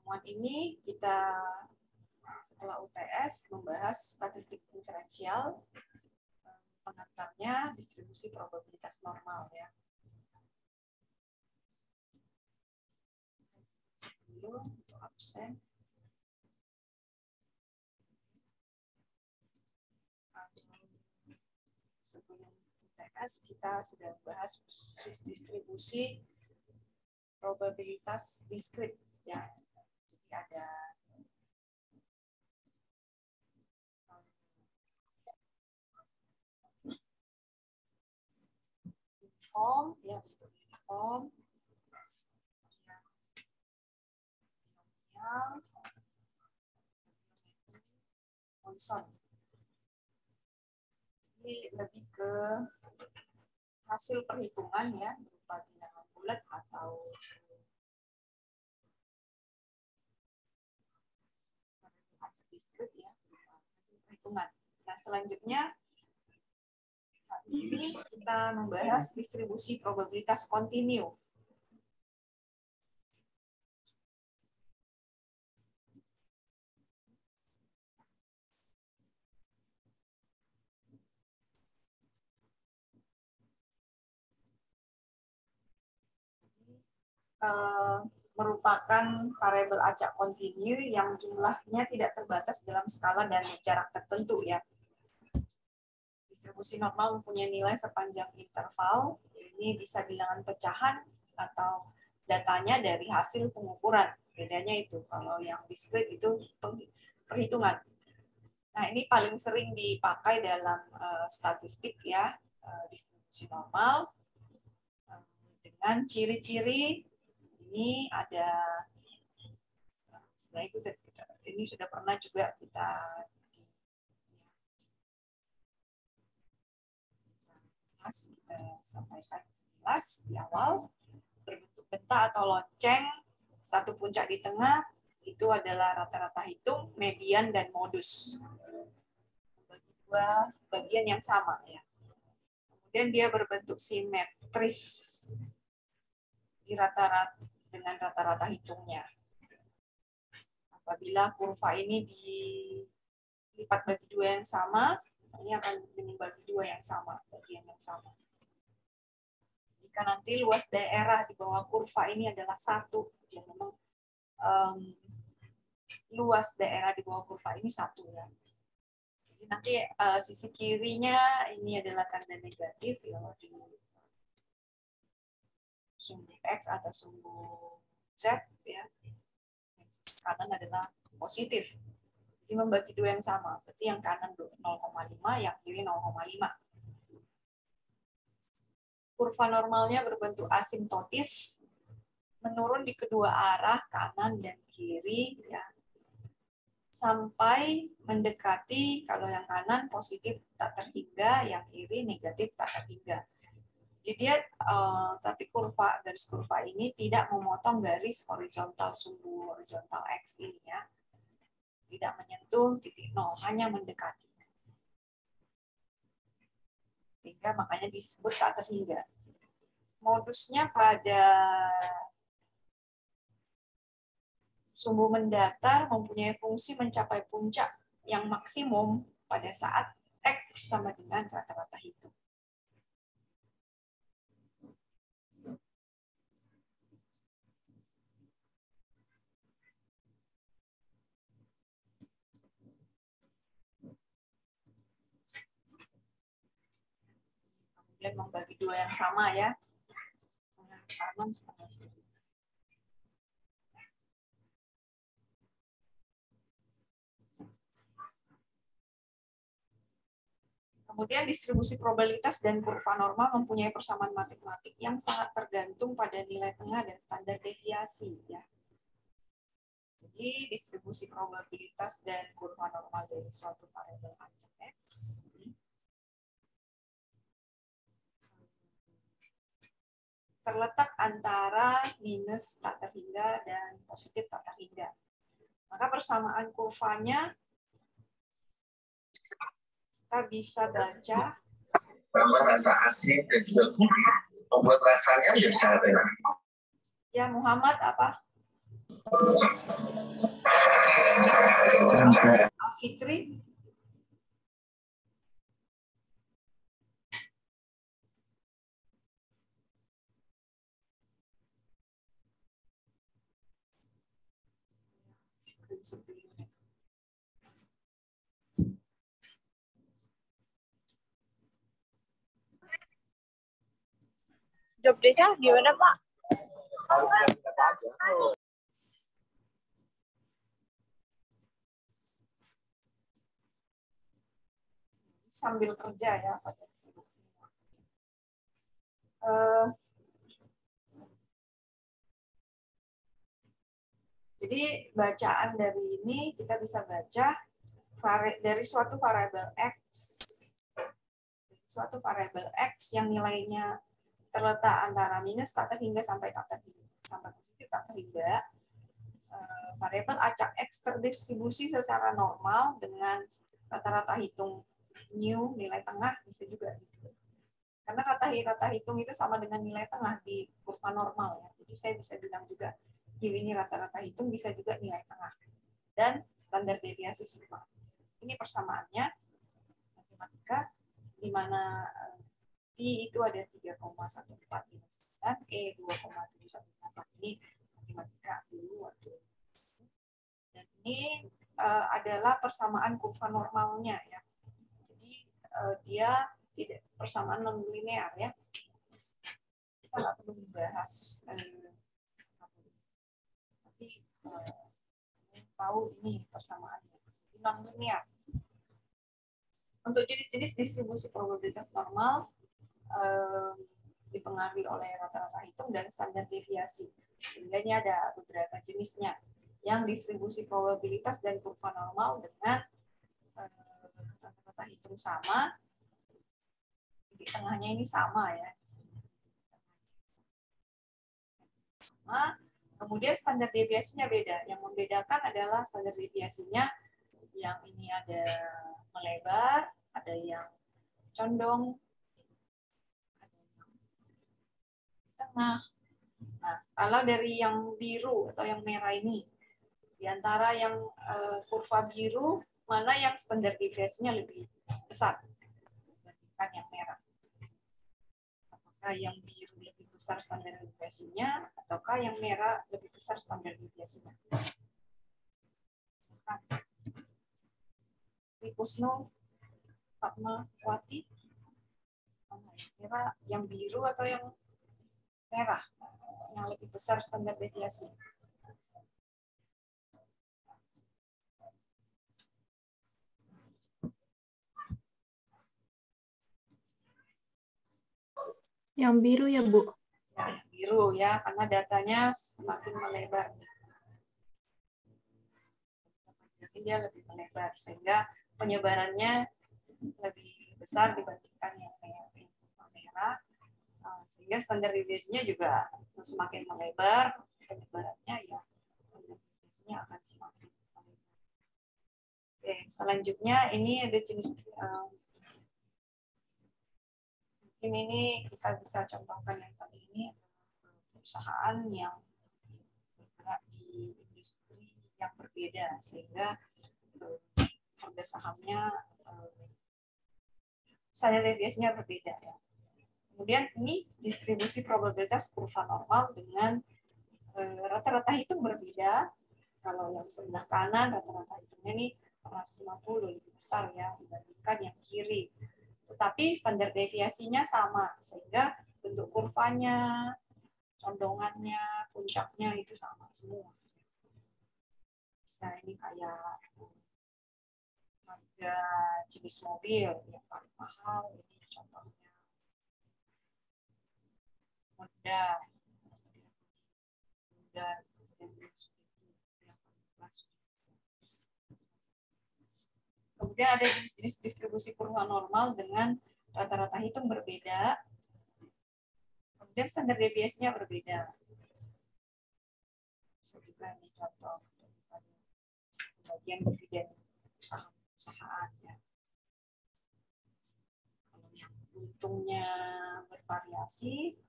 Pertemuan ini kita setelah UTS membahas statistik diferensial, pengantarnya distribusi probabilitas normal ya. Dulu untuk absen. Sebelum UTS kita sudah bahas distribusi probabilitas diskrit ya. Jadi ada form ya, untuk form Poisson. Ini lebih ke hasil perhitungan ya, berupa bilangan bulat atau diskrit ya, hasil perhitungan. Nah, selanjutnya ini kita membahas distribusi probabilitas kontinu. Merupakan variabel acak kontinu yang jumlahnya tidak terbatas dalam skala dan jarak tertentu ya. Distribusi normal mempunyai nilai sepanjang interval. Ini bisa bilangan pecahan atau datanya dari hasil pengukuran. Bedanya itu, kalau yang diskrit itu perhitungan. Nah, ini paling sering dipakai dalam statistik ya, distribusi normal dengan ciri-ciri. Ini ada, sebenarnya ini sudah pernah juga kita sampaikan jelas di awal. Berbentuk peta atau lonceng, satu puncak di tengah, itu adalah rata-rata hitung, median, dan modus. Bagi dua bagian yang sama ya. Kemudian dia berbentuk simetris di rata-rata dengan rata-rata hitungnya. Apabila kurva ini dilipat bagi dua yang sama, ini akan bagi dua yang sama, bagian yang sama. Jika nanti luas daerah di bawah kurva ini adalah 1, ya memang luas daerah di bawah kurva ini 1 ya. Jadi nanti sisi kirinya ini adalah tanda negatif ya, di sumbu X atau sumbu Z ya. Sisi kanan adalah positif. Jadi membagi dua yang sama. Berarti yang kanan 0,5, yang kiri 0,5. Kurva normalnya berbentuk asimptotis, menurun di kedua arah, kanan dan kiri ya. Sampai mendekati, kalau yang kanan positif tak terhingga, yang kiri negatif tak terhingga. Jadi dia, tapi garis kurva ini tidak memotong garis horizontal sumbu horizontal X ini ya. Tidak menyentuh titik 0, hanya mendekati. Sehingga makanya disebut tak terhingga. Modusnya pada sumbu mendatar mempunyai fungsi mencapai puncak yang maksimum pada saat X sama dengan rata-rata hitung. Kemudian membagi dua yang sama ya, setengah kanan setengah kiri. Kemudian distribusi probabilitas dan kurva normal mempunyai persamaan matematik yang sangat tergantung pada nilai tengah dan standar deviasi ya. Jadi distribusi probabilitas dan kurva normal dari suatu variabel acak X terletak antara minus tak terhingga dan positif tak terhingga. Maka persamaan kurvanya kita bisa baca. Nama rasa asin dan juga gurih membuat rasanya menjadi sangat enak. Ya, Muhammad apa? Alfitri. Job desa gimana Pak? Sambil kerja ya, pada sibuk. Jadi bacaan dari ini kita bisa baca dari suatu variabel x yang nilainya terletak antara minus tak terhingga sampai positif tak terhingga. Variabel acak x terdistribusi secara normal dengan rata-rata hitung new nilai tengah bisa juga gitu. Karena rata hitung itu sama dengan nilai tengah di kurva normal ya. Jadi saya bisa bilang juga ini rata-rata hitung bisa juga nilai tengah dan standar deviasi sigma. Ini persamaannya matematika di mana P itu ada 3,1459, E 2,7184. Ini matematika dulu waktu. Dan ini adalah persamaan kurva normalnya ya. Jadi dia tidak persamaan non linear ya. Kita nggak perlu dibahas. Tapi tahu ini persamaannya non linear. Untuk jenis-jenis distribusi probabilitas normal dipengaruhi oleh rata-rata hitung dan standar deviasi. Sehingga ini ada beberapa jenisnya yang distribusi probabilitas dan kurva normal dengan rata-rata hitung sama. Di tengahnya ini sama ya. Sama. Kemudian standar deviasinya beda. Yang membedakan adalah standar deviasinya yang ini ada melebar, ada yang condong, ada yang tengah. Nah, kalau dari yang biru atau yang merah ini, di antara yang kurva biru, mana yang standar deviasinya lebih besar dibandingkan yang merah? Apakah yang biru lebih besar standar deviasinya, ataukah yang merah lebih besar standar deviasinya? Kusno, Fatmawati, yang biru atau yang merah yang lebih besar standar deviasi? Yang biru ya, Bu? Ya, yang biru ya, karena datanya semakin melebar. Jadi dia lebih melebar, sehingga penyebarannya lebih besar dibandingkan yang merah. Sehingga standar deviasinya juga semakin melebar, penyebarannya ya standar deviasinya akan semakin melebar. Oke, selanjutnya ini ada jenis mungkin ini kita bisa contohkan yang tadi ini perusahaan yang bergerak di industri yang berbeda sehingga harga sahamnya standar deviasinya berbeda ya. Kemudian ini distribusi probabilitas kurva normal dengan rata-rata hitung berbeda. Kalau yang sebelah kanan rata-rata hitungnya ini 50 lebih besar ya dibandingkan yang kiri. Tetapi standar deviasinya sama sehingga bentuk kurvanya, condongannya, puncaknya itu sama semua. Bisa ini kayak harga jenis mobil yang paling mahal ini contohnya. Honda, kemudian ada jenis-jenis distribusi kurva normal dengan rata-rata hitung berbeda, kemudian standar deviasinya berbeda. Bisa juga ini contoh bagian dividen perusahaan ya. Kalau yang untungnya bervariasi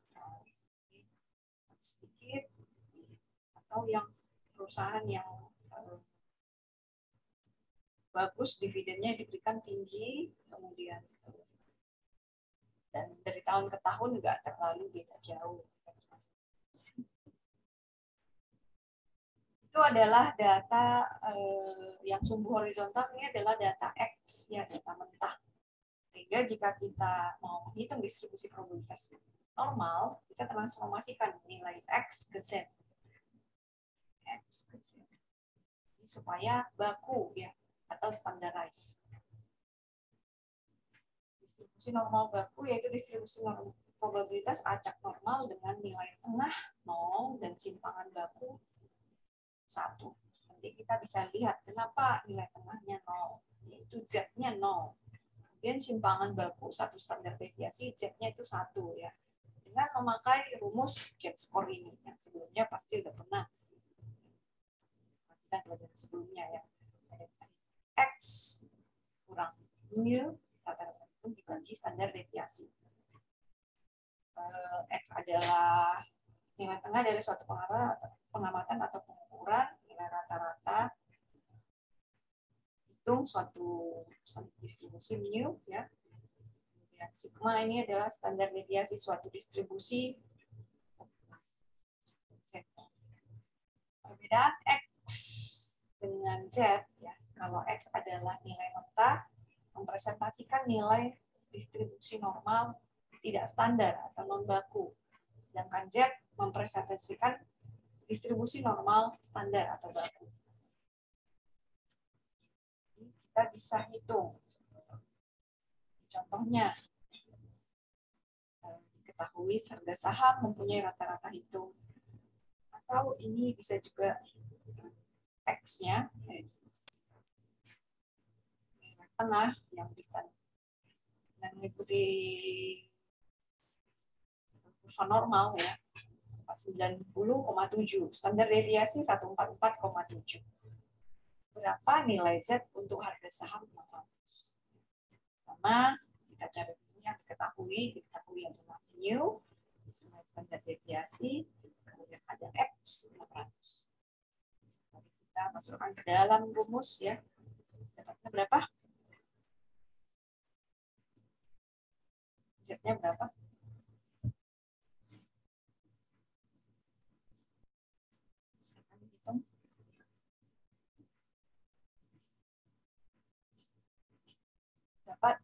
sedikit, atau yang perusahaan yang bagus, dividennya diberikan tinggi, kemudian dan dari tahun ke tahun nggak terlalu beda jauh. Itu adalah data yang sumbu horizontal, ini adalah data X, ya, data mentah. Sehingga jika kita mau menghitung distribusi probabilitas normal, kita transformasikan nilai X ke Z. X ke Z. Ini supaya baku, ya, atau standardized. Distribusi normal baku yaitu distribusi probabilitas acak normal dengan nilai tengah 0 dan simpangan baku 1. Nanti kita bisa lihat kenapa nilai tengahnya 0, yaitu Z-nya 0. Kemudian simpangan baku 1 standar deviasi, Z-nya itu 1, ya. Dengan memakai rumus Z-score ini yang sebelumnya pasti sudah pernah kita belajar sebelumnya, ya. X kurang mu rata-rata itu dibagi standar deviasi. X adalah nilai tengah dari suatu pengamatan atau pengukuran, nilai rata-rata hitung suatu distribusi mu, ya. Kemudian sigma ini adalah standar deviasi suatu distribusi. Perbedaan X dengan Z, ya. Kalau X adalah nilai mentah, mempresentasikan nilai distribusi normal tidak standar atau non baku. Sedangkan Z mempresentasikan distribusi normal standar atau baku. Kita bisa hitung. Contohnya, diketahui harga saham mempunyai rata-rata hitung. Atau ini bisa juga X-nya, tengah yang mengikuti kurva normal, ya, 90,7, standar deviasi 144,7. Berapa nilai Z untuk harga saham 600? Pertama, kita cari yang diketahui adalah mu, standar deviasi, kemudian ada X 600. Kita masukkan ke dalam rumus, ya. Dapatnya berapa? Z-nya berapa? Hitung. Dapat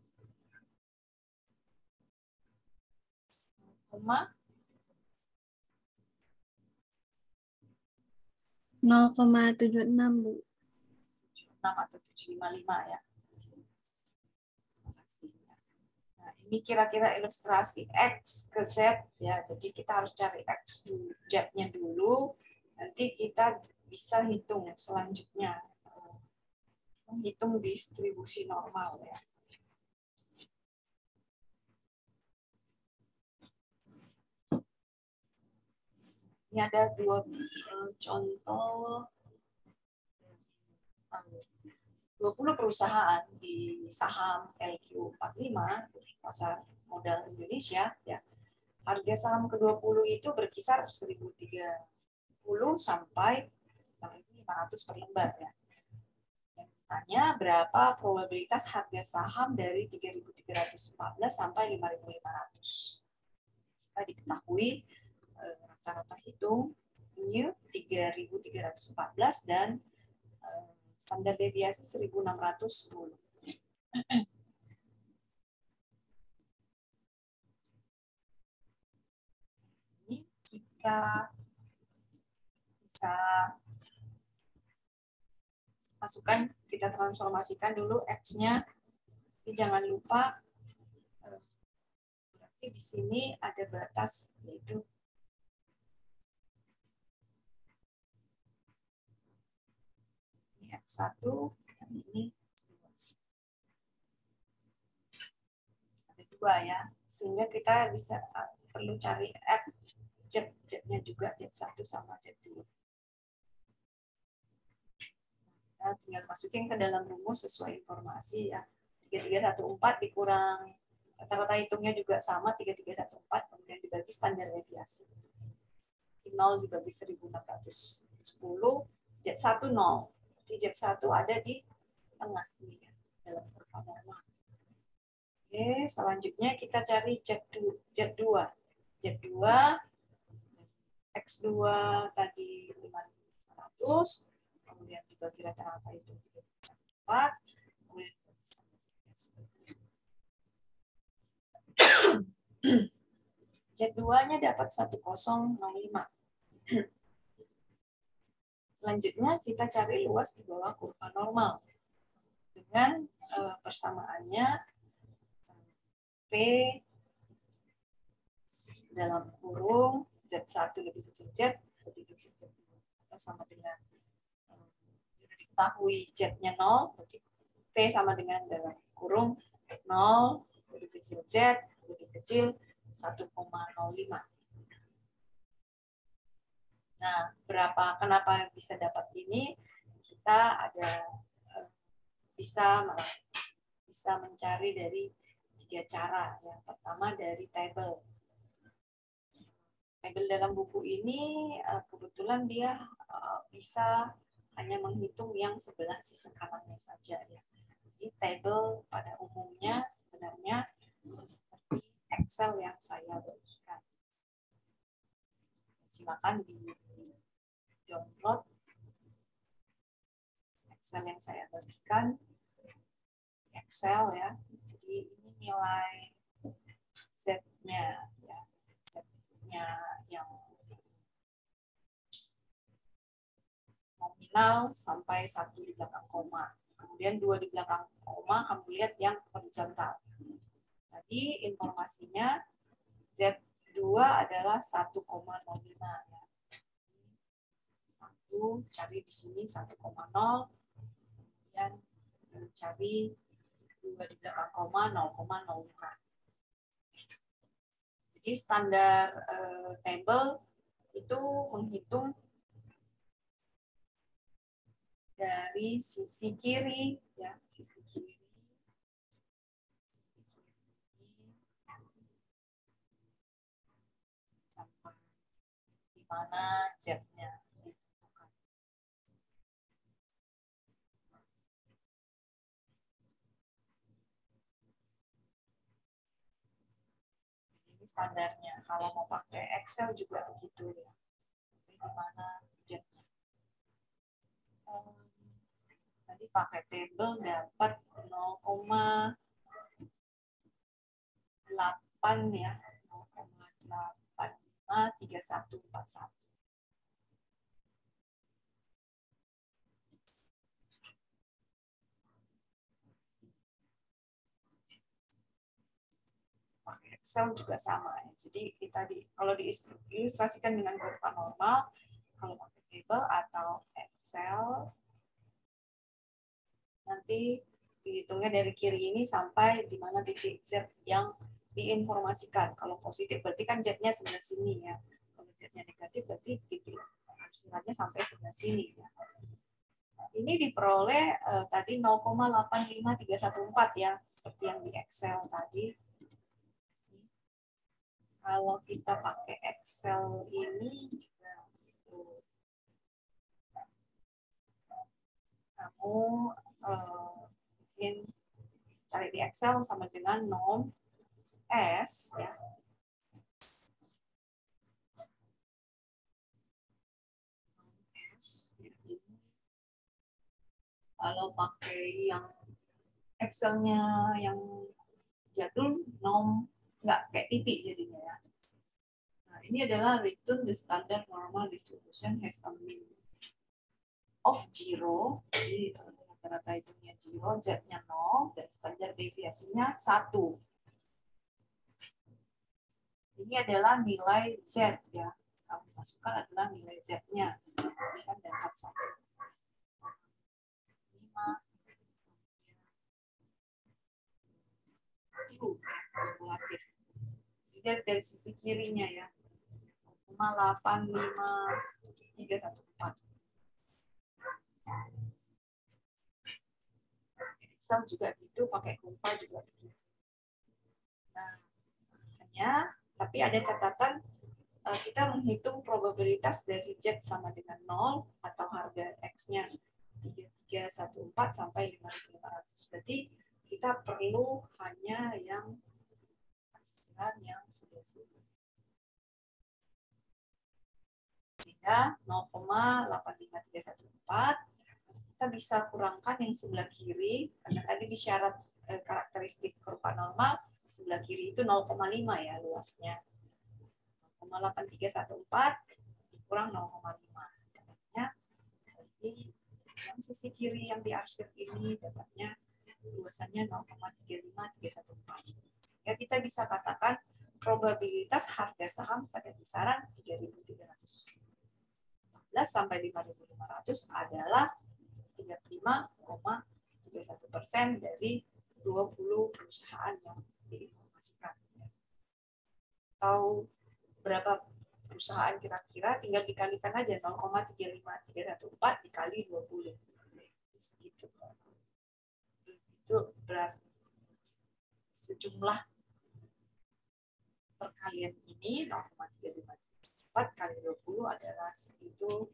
0,76, Bu. 6 atau 755, ya. Nah, ini kira-kira ilustrasi X ke Z, ya. Jadi kita harus cari X dulu, Z-nya dulu. Nanti kita bisa hitung selanjutnya, menghitung distribusi normal, ya. Ini ada 2 contoh 20 perusahaan di saham LQ45 pasar modal Indonesia, ya. Harga saham ke-20 itu berkisar 1.030 sampai 6.500 per lembar, ya. Yang tanya berapa probabilitas harga saham dari 3.314 sampai 5.500. Jika diketahui rata-rata hitung mu 3.314 dan standar deviasi 1.610. Ini kita bisa masukkan, kita transformasikan dulu X-nya. Tapi jangan lupa, berarti di sini ada batas, yaitu X1 dan ini ada 2, ya, sehingga kita bisa perlu cari X Z-nya juga, Z1 sama Z2. Kita tinggal masukin ke dalam rumus sesuai informasi, ya. 3314 dikurang rata-rata hitungnya juga sama 3314, kemudian dibagi standar deviasi. 0 dibagi 1.610 Z1 0. Jadi Z1 ada di tengah ini ya, dalam kurva normal. Oke, selanjutnya kita cari Z2. Z2 X2 tadi 500, kemudian dibagi rata-rata itu 4, kemudian Z2-nya dapat 1005. Selanjutnya kita cari luas di bawah kurva normal dengan persamaannya P dalam kurung Z1 lebih kecil Z lebih kecil Z2 atau sama dengan diketahui Z-nya 0, berarti P sama dengan dalam kurung 0 lebih kecil Z lebih kecil 1,05. Nah, kenapa bisa dapat ini? Kita bisa mencari dari 3 cara. Yang pertama dari tabel. Tabel dalam buku ini kebetulan dia bisa hanya menghitung yang sebelah sisi kanannya saja ya. Jadi tabel pada umumnya sebenarnya seperti Excel yang saya bagikan. Silakan di download Excel yang saya bagikan. Excel ya. Jadi ini nilai Z-nya ya. Z-nya yang nominal sampai 1 di belakang koma. Kemudian 2 di belakang koma, kamu lihat yang horizontal. Tadi informasinya Z2 adalah 1,05 ya. 1 cari di sini 1,0, kemudian cari 2 di belakang koma 0,05. Jadi standar table itu menghitung dari sisi kiri ya, sisi kiri sampai di mana Z-nya. Ini standarnya. Kalau mau pakai Excel juga begitu ya. Di mana Z-nya. Tadi pakai table dapat 0,8 ya, 0,853141. Pakai Excel juga sama ya. Jadi kita kalau diilustrasikan dengan kurva normal, kalau pakai table atau Excel nanti dihitungnya dari kiri ini sampai di mana titik Z yang diinformasikan. Kalau positif berarti kan Z-nya sebelah sini ya. Kalau Z-nya negatif berarti titik arsirannya sampai sebelah sini ya. Ini diperoleh tadi 0,85314 ya, seperti yang di Excel tadi. Kalau kita pakai Excel ini kamu mungkin cari di Excel sama dengan norm S ya. Kalau pakai yang Excel-nya yang jadul norm nggak kayak titik jadinya ya. Nah, ini adalah return the standard normal distribution has a mean of 0. Jadi rata-rata hitungnya 0, Z-nya 0, dan standar deviasinya 1. Ini adalah nilai Z ya. Kamu masukkan adalah nilai Z-nya. Ini kan dapat 1. 5. Kumulatif. Jadi dari sisi kirinya ya. 0,85314. Excel juga gitu, pakai kurva juga begitu. Nah, tapi ada catatan kita menghitung probabilitas dari Z sama dengan 0 atau harga X-nya 3314 sampai 5500. Berarti kita perlu hanya yang hasilan yang sebelah sini. Sehingga 0,85314 kita bisa kurangkan yang sebelah kiri karena tadi di syarat karakteristik kurva normal sebelah kiri itu 0,5 ya luasnya. 0,8314 dikurang 0,5. Dapatnya jadi yang sisi kiri yang diarsir ini dapatnya luasannya 0,35314. Ya, kita bisa katakan probabilitas harga saham pada kisaran 3.314 sampai 5.500 adalah 35,31% dari 20 perusahaan yang diinformasikan. Atau berapa perusahaan kira-kira, tinggal dikalikan aja 0,35314 dikali 20. Segitu. Itu berarti sejumlah perkalian ini 0,354 kali 20 adalah segitu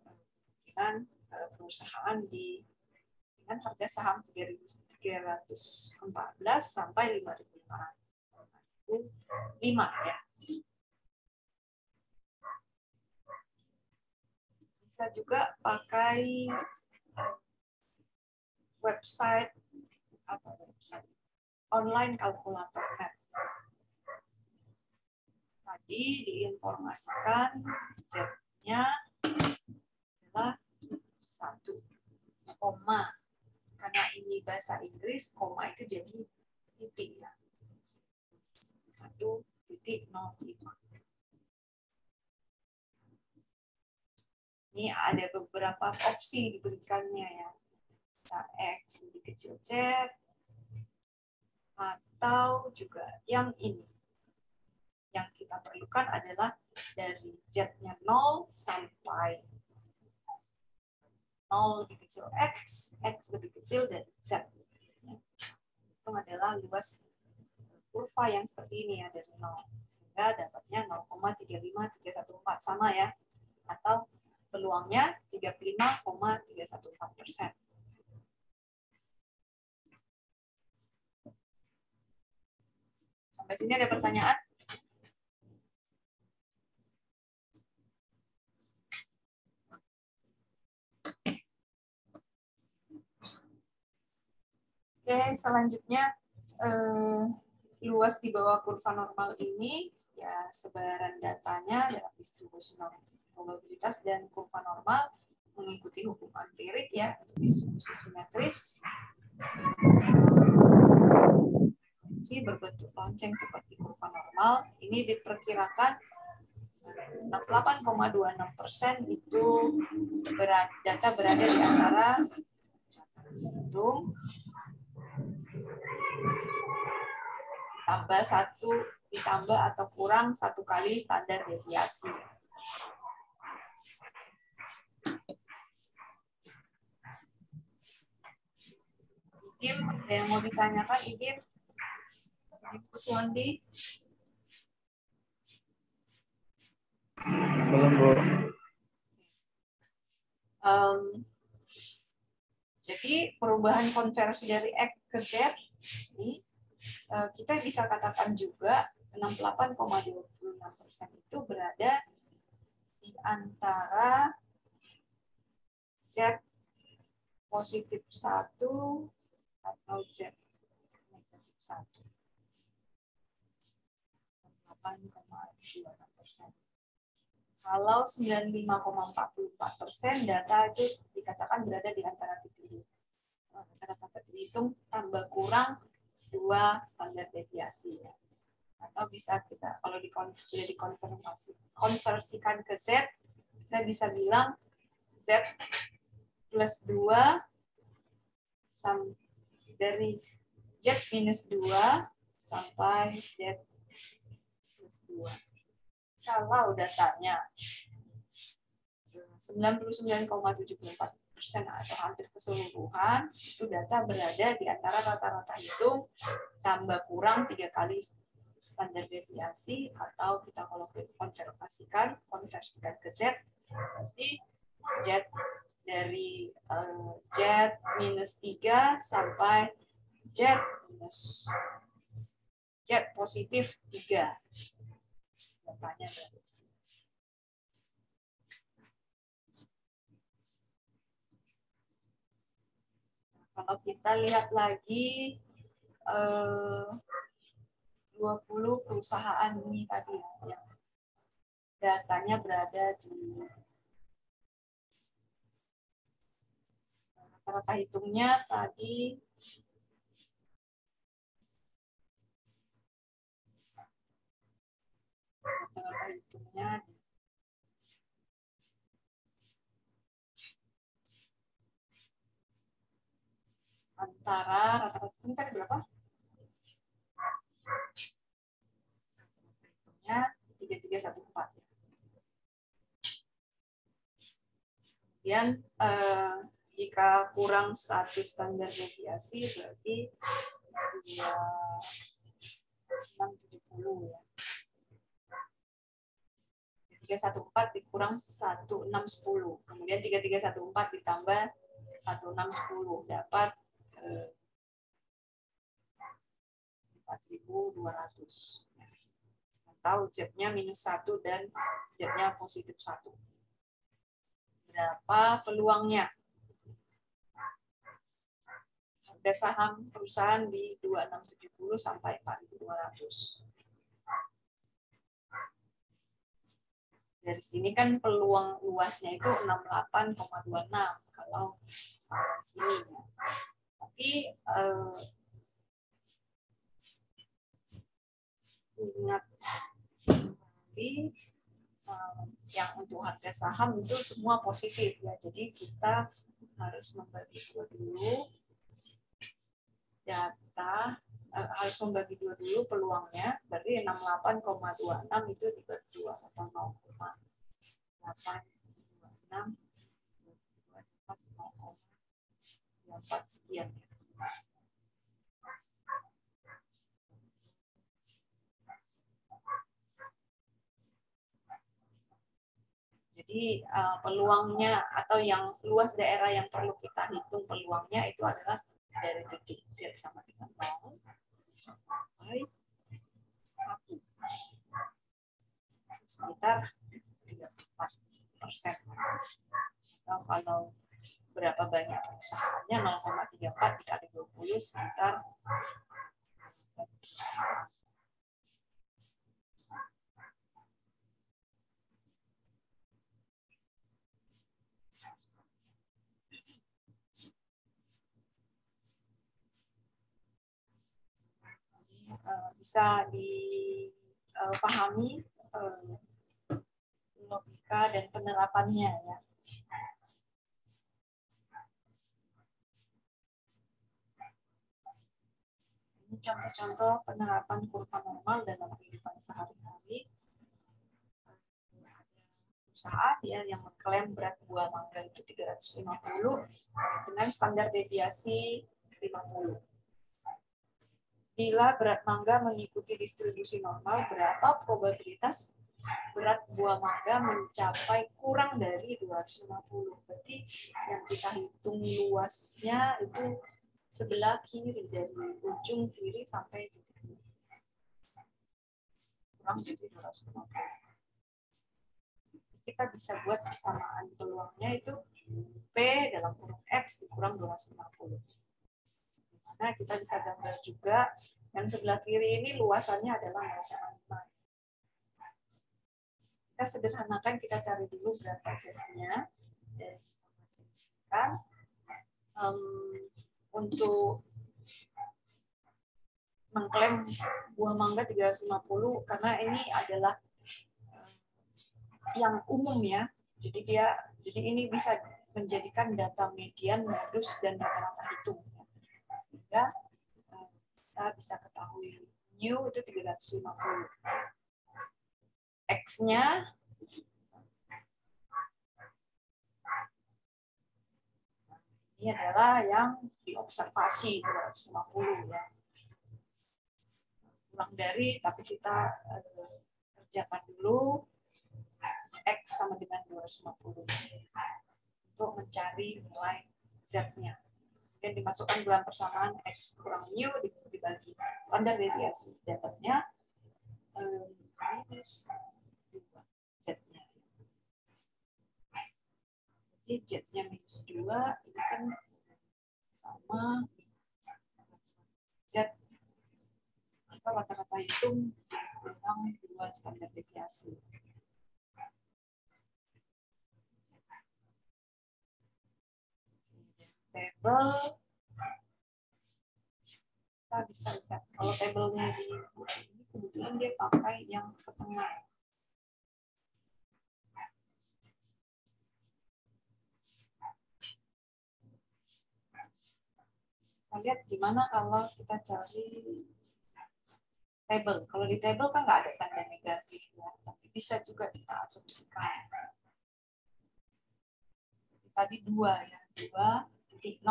kemungkinan perusahaan dengan harga saham 3.314 sampai 5.500 ya. Bisa juga pakai website online kalkulator net. Tadi diinformasikan Z-nya adalah 1, koma. Karena ini bahasa Inggris, koma itu jadi titik ya. 1.05. Ini ada beberapa opsi diberikannya ya. Bisa X lebih kecil Z, atau juga yang ini. Yang kita perlukan adalah dari Z-nya 0 sampai 0 lebih kecil X, X lebih kecil dari Z. Itu adalah luas kurva yang seperti ini ya, dari 0. Sehingga dapatnya 0,35314 sama ya. Atau peluangnya 35,314%. Sampai sini ada pertanyaan? Oke, selanjutnya luas di bawah kurva normal ini ya sebaran datanya dalam distribusi probabilitas dan kurva normal mengikuti hukum empirik ya untuk distribusi simetris. Frekuensi berbentuk lonceng seperti kurva normal ini diperkirakan 68,26% itu data berada di antara hitung tambah 1 ditambah atau kurang 1 kali standar deviasi. Idim, ada yang mau ditanyakan, Idim? Ibu Kuswandi? Belum, Bu. Jadi perubahan konversi dari X ke Z ini kita bisa katakan juga 68,26% itu berada di antara Z positif 1 atau Z negatif 1. 8,26%. Kalau 95,44% data itu dikatakan berada di antara titik hitung tambah kurang 2 standar deviasi ya. Atau bisa kita kalau sudah dikonversikan ke Z, kita bisa bilang Z plus 2 dari Z minus 2 sampai Z plus 2. Kalau datanya 99,74% atau hampir keseluruhan, itu data berada di antara rata-rata hitung tambah kurang 3 kali standar deviasi, atau kita kalau konversikan ke Z, berarti Z dari Z minus 3 sampai Z minus Z positif 3. Datanya dari sini. Kalau kita lihat lagi 20 perusahaan ini tadi yang datanya berada di rata-rata hitungnya tadi rata-rata hitungnya antara rata-rata hitung tadi berapa? Hitungnya 3314. Kemudian jika kurang 1 standar deviasi berarti 2670 ya. 3314 dikurang 1610. Kemudian 3314 ditambah 1610 dapat 4200. Atau Z-nya minus 1 dan Z-nya positif 1. Berapa peluangnya? Harga saham perusahaan di 2670 sampai 4200. Dari sini kan peluang luasnya itu 68,26 kalau sampai sini ya. Tapi ingat yang untuk harga saham itu semua positif ya. Jadi kita harus membagi dua dulu data, harus membagi dua dulu peluangnya. Berarti 68,26 itu dibagi 2 atau 0,826 4 sekian. Jadi peluangnya atau yang luas daerah yang perlu kita hitung peluangnya itu adalah dari titik Z sama dengan 0 sampai 1. Sekitar 34%. Atau kalau berapa banyak perusahaannya 0,34 dikali 20 sekitar 4%. Bisa dipahami logika dan penerapannya ya. Ini contoh-contoh penerapan kurva normal dalam kehidupan sehari-hari. Perusahaan ya yang mengklaim berat buah mangga itu 350 dengan standar deviasi 50. Bila berat mangga mengikuti distribusi normal, berapa probabilitas berat buah mangga mencapai kurang dari 250? Berarti yang kita hitung luasnya itu sebelah kiri, dari ujung kiri sampai titik ini. Kurang dari 250. Kita bisa buat persamaan peluangnya itu P dalam kurung X dikurang 250. Nah, kita bisa gambar juga yang sebelah kiri ini luasannya adalah 0,5. Kita sederhanakan, kita cari dulu berapa Z-nya dan informasikan untuk mengklaim buah mangga 350 karena ini adalah yang umum ya. Jadi ini bisa menjadikan data median, modus dan rata-rata hitung. Sehingga kita bisa ketahui new itu 350. X-nya ini adalah yang diobservasi 250 ya. kurang dari, tapi kita kerjakan dulu X sama dengan 250 untuk mencari nilai Z-nya. Dan dimasukkan dalam persamaan X kurang U dibagi standar deviasi. Dapatnya minus 2 Z-nya. Jadi Z-nya minus 2, ini kan sama Z. Kita rata-rata hitung kurang 2 standar deviasi. Tabel kita bisa lihat kalau tabelnya ini kebetulan dia pakai yang setengah. Kita lihat gimana kalau kita cari tabel. Kalau di tabel kan nggak ada tanda negatif ya, tapi bisa juga kita asumsikan. Tadi 2 ya, 2.0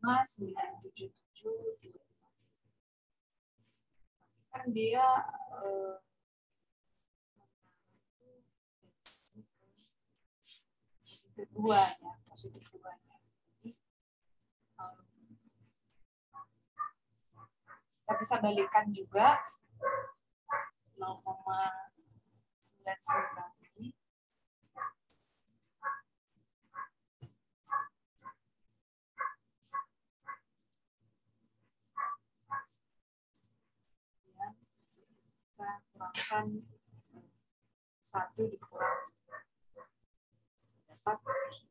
977 kan dia positif 2 ya, positif 2 nya. Kita bisa balikan juga 0,99 ini. Kita kurangkan 1 dikurang dapat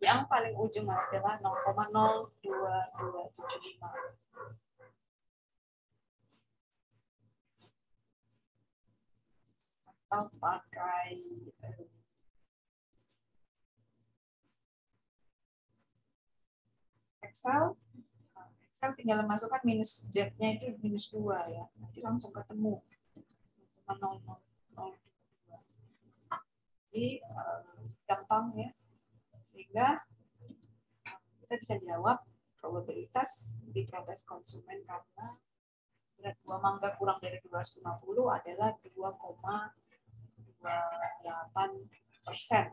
yang paling ujung adalah 0,02275. Atau pakai Excel tinggal masukkan minus Z-nya itu minus 2 ya. Nanti langsung ketemu 0,0002. Jadi gampang ya. Sehingga kita bisa jawab probabilitas di protes konsumen karena berat buah mangga kurang dari 250 adalah 2,28%.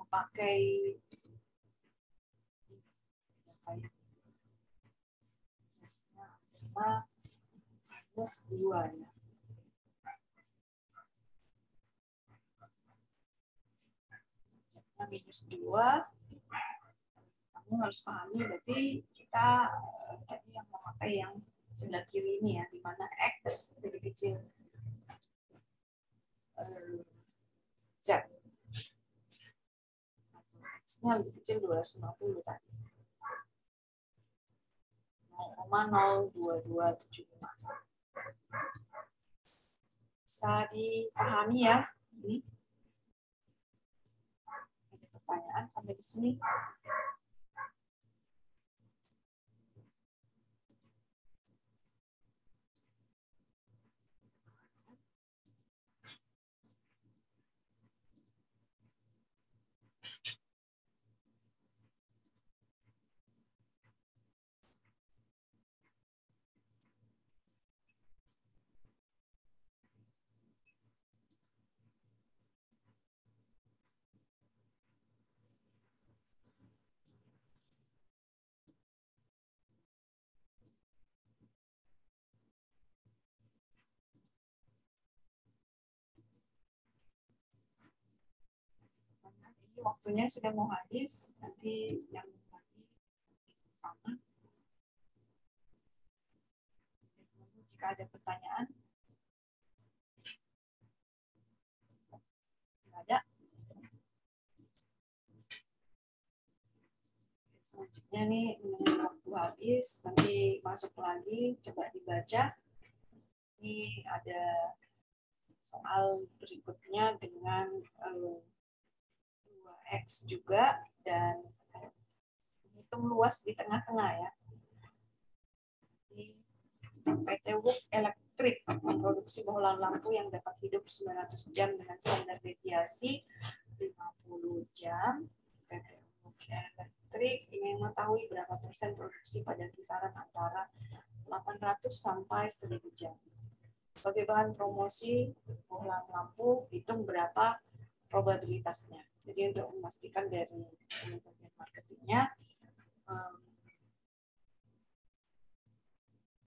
Pakai minus 2 ya. Minus 2, kamu harus pahami berarti kita tadi yang memakai yang sebelah kiri ini ya, di mana X lebih kecil Z. X-nya lebih kecil 250 tadi. 0,02275. Bisa dipahami ya ini. Ada pertanyaan sampai di sini? Waktunya sudah mau habis, nanti yang lagi sama. Jika ada pertanyaan, tidak ada. Selanjutnya nih, waktu habis, nanti masuk lagi, coba dibaca. Ini ada soal berikutnya dengan 2X juga dan hitung luas di tengah-tengah ya. PT Wook Elektrik memproduksi bohlam lampu yang dapat hidup 900 jam dengan standar deviasi 50 jam. PT Ocean Electric ingin mengetahui berapa persen produksi pada kisaran antara 800 sampai 1000 jam. Sebagai bahan promosi bohlam lampu, hitung berapa probabilitasnya. Jadi untuk memastikan dari bagian marketingnya,